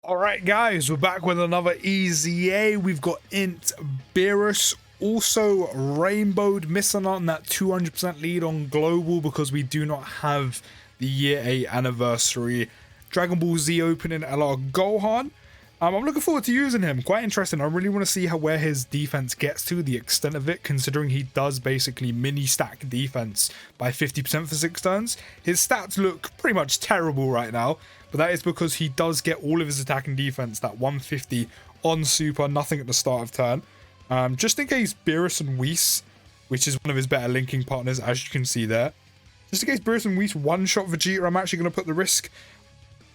Alright guys, we're back with another EZA. We've got INT Beerus, also rainbowed, missing on that 200% lead on global because we do not have the year 8 anniversary Dragon Ball Z opening LR Gohan. I'm looking forward to using him, quite interesting. I really want to see where his defense gets to, the extent of it, considering he does basically mini stack defense by 50% for 6 turns. His stats look pretty much terrible right now, but that is because he does get all of his attack and defense, that 150 on super, nothing at the start of turn. Just in case Beerus and Whis, which is one of his better linking partners, as you can see there. Just in case Beerus and Whis one-shot Vegeta, I'm actually going to put the risk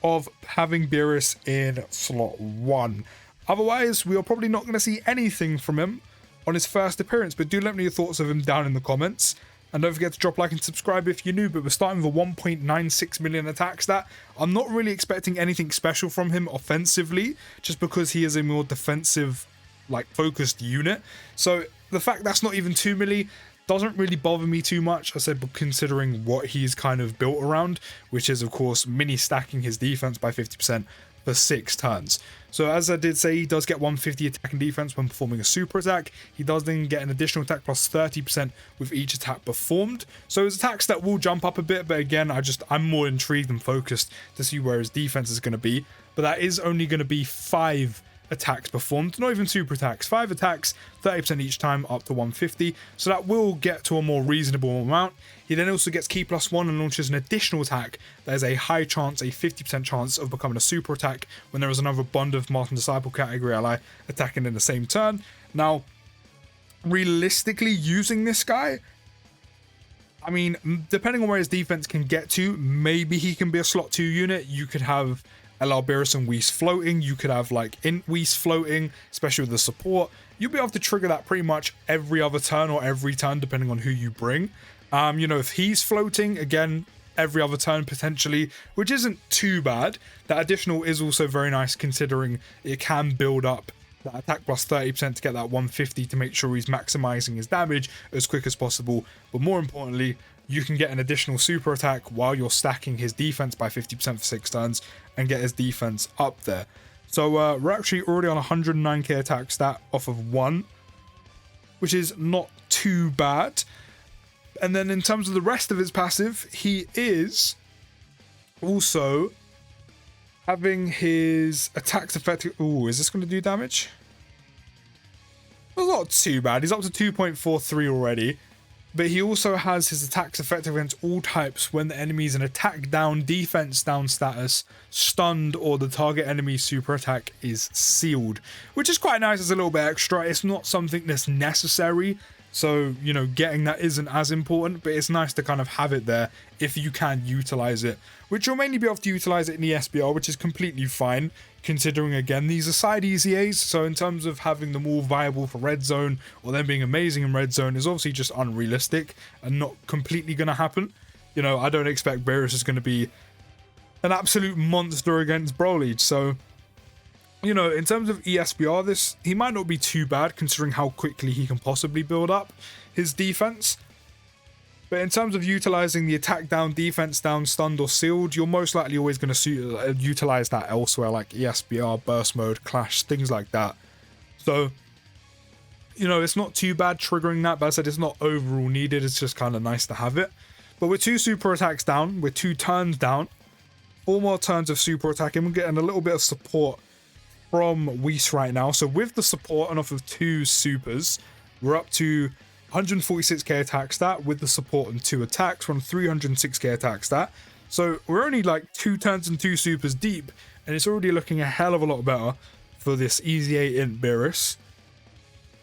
of having Beerus in slot 1. Otherwise, we are probably not going to see anything from him on his first appearance, but do let me know your thoughts of him down in the comments. And don't forget to drop a like and subscribe if you're new, but we're starting with a 1.96 million attack stat. I'm not really expecting anything special from him offensively, just because he is a more defensive, focused unit. So the fact that's not even 2 milli doesn't really bother me too much, I said, but considering what he's kind of built around, which is of course mini stacking his defense by 50% for 6 turns. So as I did say, he does get 150 attack and defense when performing a super attack. He does then get an additional attack plus 30% with each attack performed. So his attack stat will jump up a bit, but again, I'm more intrigued and focused to see where his defense is going to be. But that is only going to be 5 attacks performed, not even super attacks, 5 attacks, 30% each time, up to 150, so that will get to a more reasonable amount. He then also gets key plus 1 and launches an additional attack that is a high chance, a 50% chance of becoming a super attack when there is another Bond of Master and Disciple category ally attacking in the same turn. Now, realistically, using this guy, I mean, depending on where his defense can get to, maybe he can be a slot 2 unit. You could have LR Beerus and Whis floating, you could have INT Whis floating, especially with the support. You'll be able to trigger that pretty much every other turn or every turn depending on who you bring. If he's floating, again, every other turn potentially, which isn't too bad. That additional is also very nice considering it can build up that attack plus 30% to get that 150 to make sure he's maximizing his damage as quick as possible. But more importantly, you can get an additional super attack while you're stacking his defense by 50% for 6 turns and get his defense up there. So we're actually already on 109k attack stat off of 1, which is not too bad. And then in terms of the rest of his passive, he is also having his attacks effective. Ooh, is this going to do damage? Well, not too bad. He's up to 2.43 already. But he also has his attacks effective against all types when the enemy is in attack down, defense down status, stunned, or the target enemy's super attack is sealed. Which is quite nice as a little bit extra. It's not something that's necessary, so, getting that isn't as important, but it's nice to kind of have it there if you can utilize it. Which you'll mainly be able to utilize it in the SBR, which is completely fine, considering, again, these are side EZAs, so in terms of having them all viable for red zone, or them being amazing in red zone, is obviously just unrealistic, and not completely going to happen. I don't expect Beerus is going to be an absolute monster against Broly, so in terms of ESBR, he might not be too bad considering how quickly he can possibly build up his defense. But in terms of utilizing the attack down, defense down, stunned or sealed, you're most likely always going to utilize that elsewhere, like ESBR, burst mode, clash, things like that. So, it's not too bad triggering that, but I said it's not overall needed, it's just kind of nice to have it. But we're 2 super attacks down, we're 2 turns down, 4 more turns of super attack, and we're getting a little bit of support from Whis right now. So with the support and off of 2 supers, we're up to 146k attack stat. With the support and 2 attacks, we're on 306k attack stat. So we're only 2 turns and 2 supers deep, and it's already looking a hell of a lot better for this EZA INT Beerus.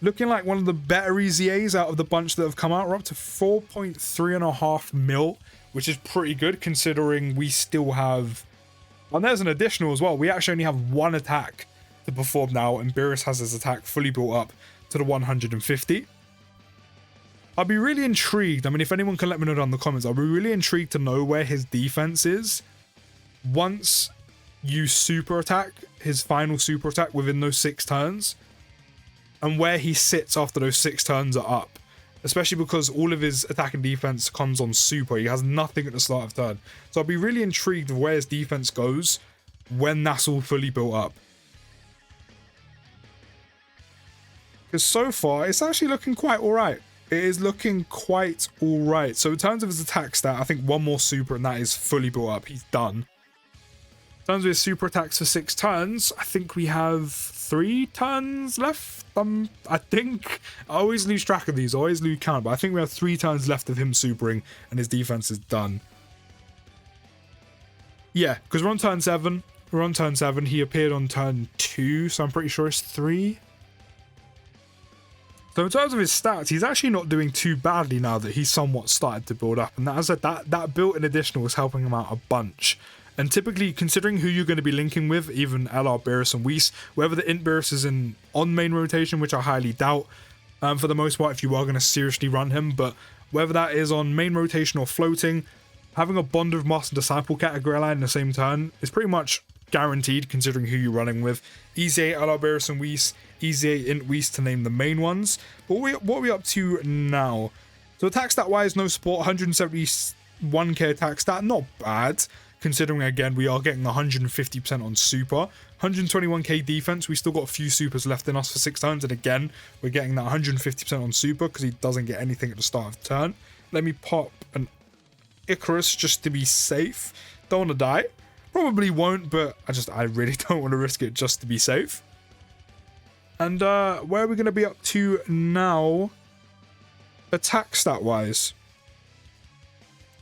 Looking like one of the better EZAs out of the bunch that have come out. We're up to 4.3.5 mil, which is pretty good considering we still have... And there's an additional as well. We actually only have 1 attack to perform now, and Beerus has his attack fully built up to the 150. I'll be really intrigued. I mean, if anyone can let me know down in the comments, I'll be really intrigued to know where his defense is once you super attack, his final super attack within those 6 turns, and where he sits after those 6 turns are up. Especially because all of his attack and defense comes on super. He has nothing at the start of turn. So I'll be really intrigued of where his defense goes when that's all fully built up. Because so far, it's actually looking quite alright. It is looking quite alright. So in terms of his attack stat, I think one more super and that is fully built up. He's done. In terms of his super attacks for 6 turns, I think we have 3 turns left. I think. I always lose track of these. I always lose count. But I think we have 3 turns left of him supering and his defense is done. Yeah, because we're on turn 7. We're on turn 7. He appeared on turn 2, so I'm pretty sure it's 3. So in terms of his stats, he's actually not doing too badly now that he's somewhat started to build up. And as I said, that built-in additional is helping him out a bunch. And typically, considering who you're going to be linking with, even LR Beerus and Whis, whether the Int Beerus is on main rotation, which I highly doubt, for the most part, if you are going to seriously run him, but whether that is on main rotation or floating, having a Bond of Master Disciple category line in the same turn is pretty much guaranteed, considering who you're running with. EZA, LR Beerus and Whis, EZA INT Whis to name the main ones. But what are we up to now? So attack stat wise, no support, 171k attack stat, not bad. Considering, again, we are getting 150% on super. 121k defense, we still got a few supers left in us for 6 turns. And again, we're getting that 150% on super because he doesn't get anything at the start of the turn. Let me pop an Icarus just to be safe. Don't want to die. Probably won't, but I really don't want to risk it just to be safe. And where are we going to be up to now? Attack stat wise.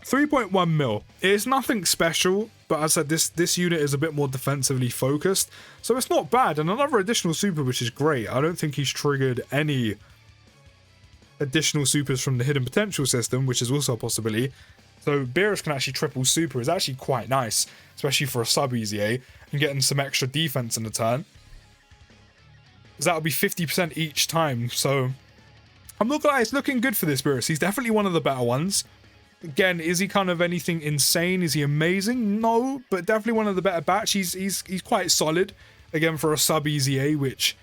3.1 mil. It is nothing special, but as I said, this unit is a bit more defensively focused, so it's not bad. And another additional super, which is great. I don't think he's triggered any additional supers from the hidden potential system, which is also a possibility. So Beerus can actually triple super is actually quite nice, especially for a sub EZA, and getting some extra defense in the turn. Because that'll be 50% each time, so I'm not gonna lie, it's looking good for this Beerus. He's definitely one of the better ones. Again, is he kind of anything insane? Is he amazing? No, but definitely one of the better batch. He's quite solid. Again, for a sub EZA, which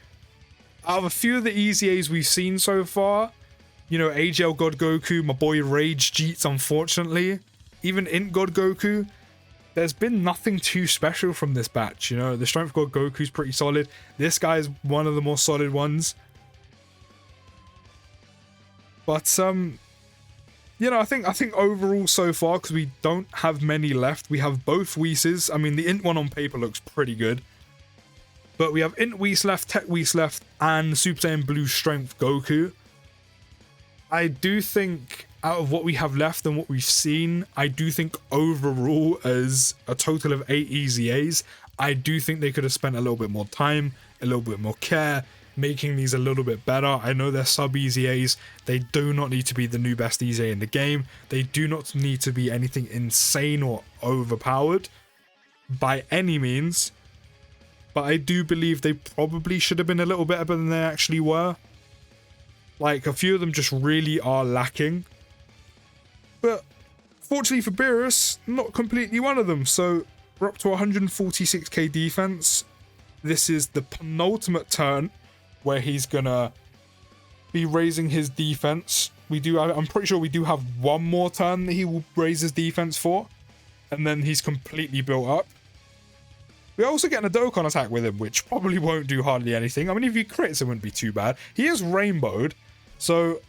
out of a few of the EZAs we've seen so far, you know, AGL God Goku, my boy Rage Jeets, unfortunately, even Int God Goku, there's been nothing too special from this batch. You know, the Strength God Goku's pretty solid. This guy is one of the more solid ones. But you know, I think overall so far, because we don't have many left, we have both Whis. I mean, the Int one on paper looks pretty good. But we have Int Whis left, Tech Whis left, and Super Saiyan Blue Strength Goku. I do think out of what we have left and what we've seen, I do think overall as a total of 8 EZAs, I do think they could have spent a little bit more time, a little bit more care, making these a little bit better. I know they're sub EZAs. They do not need to be the new best EZA in the game. They do not need to be anything insane or overpowered by any means. But I do believe they probably should have been a little better than they actually were. Like, a few of them just really are lacking. But fortunately for Beerus, not completely one of them. So we're up to 146k defense. This is the penultimate turn where he's gonna be raising his defense. I'm pretty sure we do have one more turn that he will raise his defense for, and then he's completely built up. We're also getting a Dokkan attack with him, which probably won't do hardly anything. I mean, if he crits, it wouldn't be too bad. He is rainbowed, so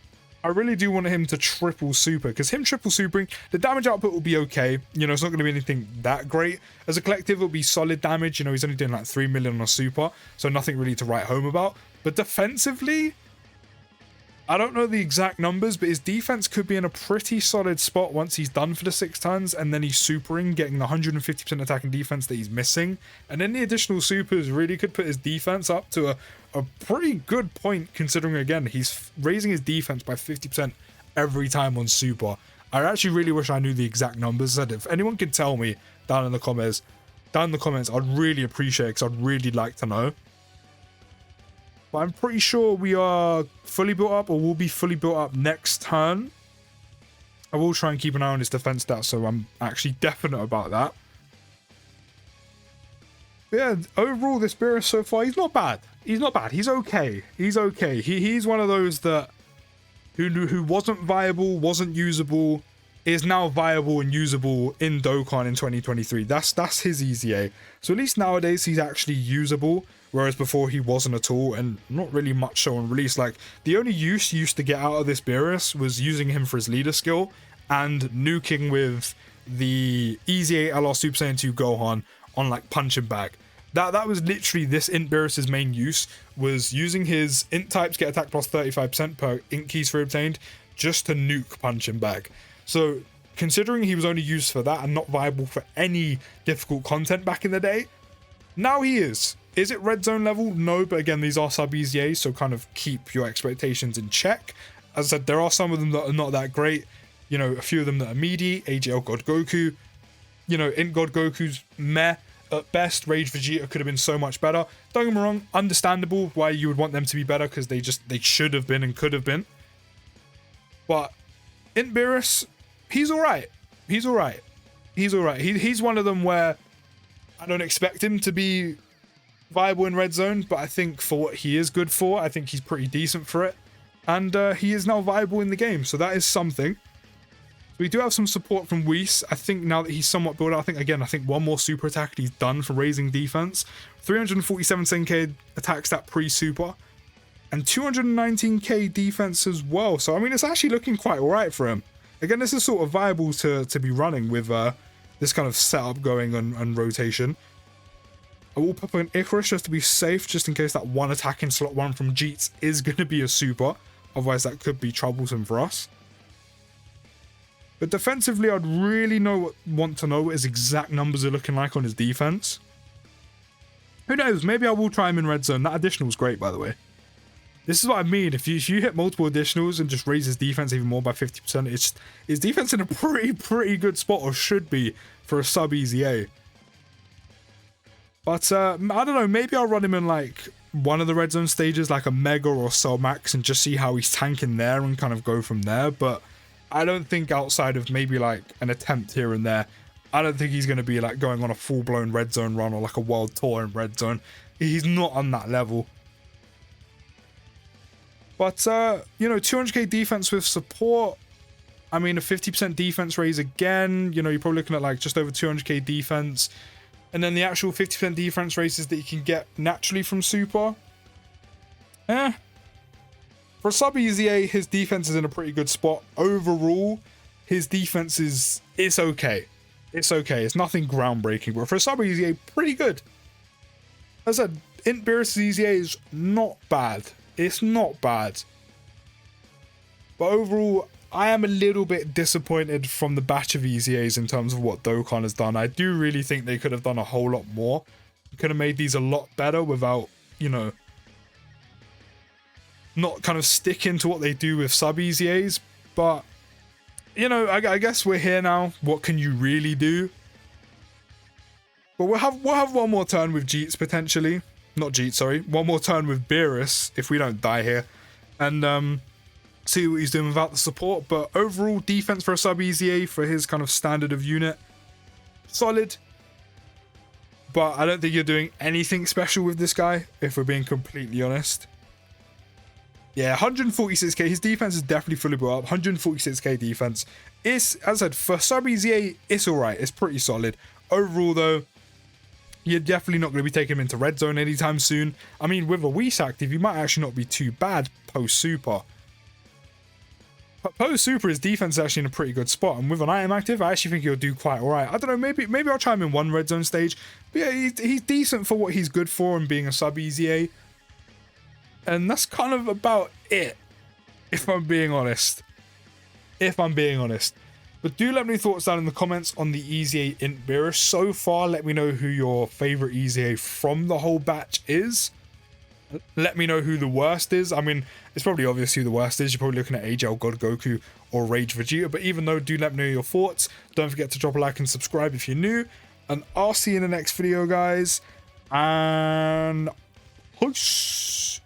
I really do want him to triple super, because him triple supering, the damage output will be okay. You know, it's not going to be anything that great. As a collective, it'll be solid damage. You know, he's only doing like 3 million on a super, so nothing really to write home about. But defensively, I don't know the exact numbers, but his defense could be in a pretty solid spot once he's done for the 6 turns, and then he's supering, getting the 150% attack and defense that he's missing. And then the additional supers really could put his defense up to a pretty good point, considering, again, he's raising his defense by 50% every time on super. I actually really wish I knew the exact numbers. If anyone could tell me down in the comments, I'd really appreciate it, because I'd really like to know. But I'm pretty sure we are fully built up, or will be fully built up next turn. I will try and keep an eye on his defense stats, so I'm actually definite about that. But yeah, overall, this Beerus so far, he's not bad. He's not bad. He's okay. He's okay. He's one of those that who wasn't viable, wasn't usable, is now viable and usable in Dokkan in 2023. That's his EZA. So at least nowadays he's actually usable, whereas before he wasn't at all, and not really much so on release. Like, the only use you used to get out of this Beerus was using him for his leader skill and nuking with the EZA LR Super Saiyan 2 Gohan on like punch and bag. That was literally this Int Beerus's main use, was using his int types get attack plus 35% per int keys for obtained, just to nuke punch and bag. So considering he was only used for that and not viable for any difficult content back in the day, now he is. Is it red zone level? No, but again, these are sub EZAs, so kind of keep your expectations in check. As I said, there are some of them that are not that great. You know, a few of them that are meaty. AGL God Goku. You know, Int God Goku's meh. At best, Rage Vegeta could have been so much better. Don't get me wrong, understandable why you would want them to be better, because they should have been and could have been. But Int Beerus, he's alright. He's alright. He's alright. He's one of them where I don't expect him to be viable in red zone, but I think for what he is good for, I think he's pretty decent for it. And he is now viable in the game, so that is something. We do have some support from Whis. I think now that he's somewhat built up, I think one more super attack and he's done for raising defense. 347 10k attack stat pre-super. And 219k defense as well. So, I mean, it's actually looking quite alright for him. Again, this is sort of viable to be running with this kind of setup going on rotation. I will pop an Icarus just to be safe, just in case that one attack in slot 1 from Jeets is going to be a super. Otherwise, that could be troublesome for us. But defensively, I'd really want to know what his exact numbers are looking like on his defense. Who knows? Maybe I will try him in red zone. That additional was great, by the way. This is what I mean. If you hit multiple additionals and just raise his defense even more by 50%, it's his defense in a pretty good spot, or should be, for a sub EZA. But I don't know. Maybe I'll run him in like one of the red zone stages, like a Mega or Cell Max, and just see how he's tanking there and kind of go from there. But I don't think outside of maybe like an attempt here and there, I don't think he's going to be like going on a full-blown red zone run or like a world tour in red zone. He's not on that level. But, you know, 200k defense with support. I mean, a 50% defense raise again. You know, you're probably looking at like just over 200k defense. And then the actual 50% defense raises that you can get naturally from super. For sub EZA, his defense is in a pretty good spot. Overall, his defense is okay. It's okay. It's nothing groundbreaking, but for sub EZA, pretty good. As I said, Int Beerus EZA is not bad. It's not bad. But overall, I am a little bit disappointed from the batch of EZAs in terms of what Dokkan has done. I do really think they could have done a whole lot more. Could have made these a lot better without, you know, not kind of sticking to what they do with sub EZAs. But, you know, I guess we're here now. What can you really do? But we'll have one more turn with Jeets potentially. Not Jeets, sorry. One more turn with Beerus if we don't die here. And see what he's doing without the support. But overall, defense for a sub EZA for his kind of standard of unit, solid. But I don't think you're doing anything special with this guy, if we're being completely honest. Yeah, 146k. His defense is definitely fully built up. 146k defense. It's, as I said, for sub EZA, it's alright. It's pretty solid. Overall, though, you're definitely not going to be taking him into red zone anytime soon. I mean, with a Whis active, he might actually not be too bad post-super. But post-super, his defense is actually in a pretty good spot. And with an item active, I actually think he'll do quite alright. I don't know, maybe I'll try him in one red zone stage. But yeah, he's decent for what he's good for and being a sub EZA. And that's kind of about it, if I'm being honest. But do let me know your thoughts down in the comments on the EZA Int Beerus. So far, let me know who your favorite EZA from the whole batch is. Let me know who the worst is. I mean, it's probably obvious who the worst is. You're probably looking at AGL God Goku or Rage Vegeta. But even though, do let me know your thoughts. Don't forget to drop a like and subscribe if you're new. And I'll see you in the next video, guys. And peace.